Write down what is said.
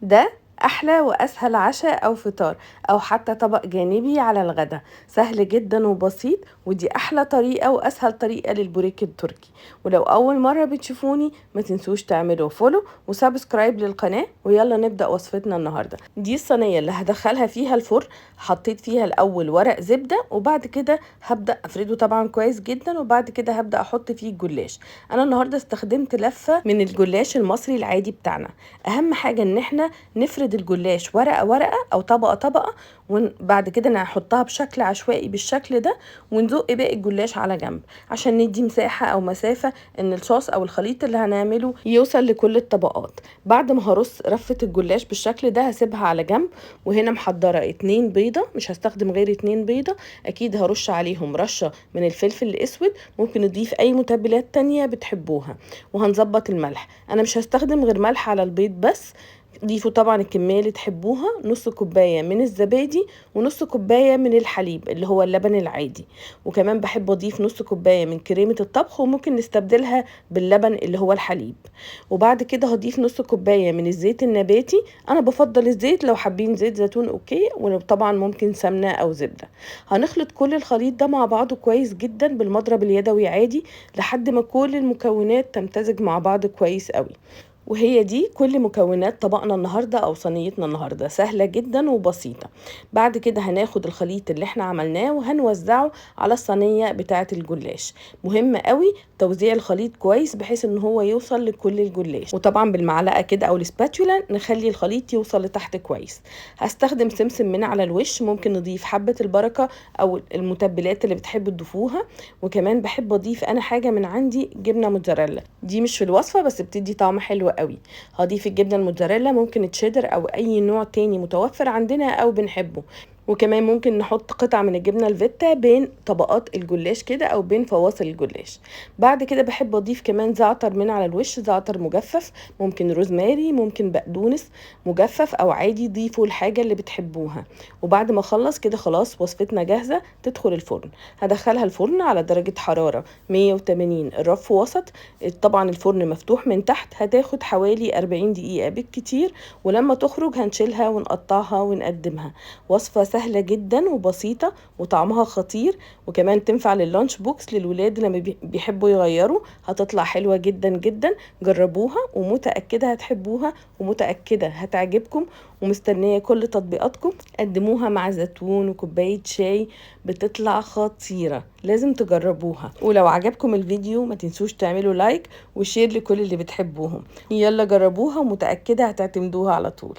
ده احلى واسهل عشاء او فطار او حتى طبق جانبي على الغدا. سهل جدا وبسيط، ودي احلى طريقة واسهل طريقة للبوريك التركي. ولو اول مرة بتشوفوني ما تنسوش تعملوا فولو وسبسكرايب للقناة. ويلا نبدأ وصفتنا النهاردة. دي الصينية اللي هدخلها فيها الفرن. حطيت فيها الاول ورق زبدة، وبعد كده هبدأ افرده طبعا كويس جدا، وبعد كده هبدأ احط فيه الجلاش. انا النهاردة استخدمت لفة من الجلاش المصري العادي بتاعنا. اهم حاجة ان احنا نفرد الجلاش ورقة ورقة او طبقة طبقة، وبعد كده نحطها بشكل عشوائي بالشكل ده، ونزق باقي الجلاش على جنب عشان ندي مساحة او مسافة ان الصوص او الخليط اللي هنعمله يوصل لكل الطبقات. بعد ما هرص رفة الجلاش بالشكل ده هسيبها على جنب. وهنا محضرة 2 بيضة، مش هستخدم غير 2 بيضة. اكيد هرش عليهم رشة من الفلفل الاسود، ممكن نضيف اي متبلات تانية بتحبوها. وهنظبط الملح، انا مش هستخدم غير ملح على البيض بس. ضيفوا طبعا الكمية اللي تحبوها، نص كوباية من الزبادي ونص كوباية من الحليب اللي هو اللبن العادي. وكمان بحب اضيف نص كوباية من كريمة الطبخ، وممكن نستبدلها باللبن اللي هو الحليب. وبعد كده هضيف نص كوباية من الزيت النباتي. انا بفضل الزيت، لو حابين زيت زيتون اوكي، ولو طبعا ممكن سمنة او زبدة. هنخلط كل الخليط ده مع بعضه كويس جدا بالمضرب اليدوي عادي، لحد ما كل المكونات تمتزج مع بعض كويس قوي. وهي دي كل مكونات طبقنا النهاردة او صينيتنا النهاردة، سهلة جدا وبسيطة. بعد كده هناخد الخليط اللي احنا عملناه وهنوزعه على الصينية بتاعة الجلاش. مهم قوي توزيع الخليط كويس بحيث ان هو يوصل لكل الجلاش، وطبعا بالمعلقة كده او السباتولا نخلي الخليط يوصل لتحت كويس. هستخدم سمسم من على الوش، ممكن نضيف حبة البركة او المتبلات اللي بتحب تضيفوها. وكمان بحب اضيف انا حاجة من عندي، جبنة موتزاريلا. دي مش في الوصفة بس بتدي طعم حلو قوي. هضيف الجبنه الموتزاريلا، ممكن تشيدر او اي نوع تاني متوفر عندنا او بنحبه. وكمان ممكن نحط قطع من الجبنه الفيتا بين طبقات الجلاش كده او بين فواصل الجلاش. بعد كده بحب اضيف كمان زعتر من على الوش، زعتر مجفف، ممكن روزماري، ممكن بقدونس مجفف او عادي. ضيفوا الحاجه اللي بتحبوها. وبعد ما اخلص كده خلاص وصفتنا جاهزه تدخل الفرن. هدخلها الفرن على درجه حراره 180، الرف وسط. طبعا الفرن مفتوح من تحت، هتاخد حوالي 40 دقيقة بالكتير. ولما تخرج هنشيلها ونقطعها ونقدمها. وصفة سهلة جدا وبسيطة وطعمها خطير، وكمان تنفع لللانش بوكس للولاد لما بيحبوا يغيروا. هتطلع حلوة جدا جدا. جربوها ومتأكدة هتحبوها ومتأكدة هتعجبكم. ومستنية كل تطبيقاتكم. قدموها مع زيتون وكوباية شاي، بتطلع خطيرة. لازم تجربوها. ولو عجبكم الفيديو ما تنسوش تعملوا لايك وشير لكل اللي بتحبوهم. يلا جربوها ومتأكدة هتعتمدوها على طول.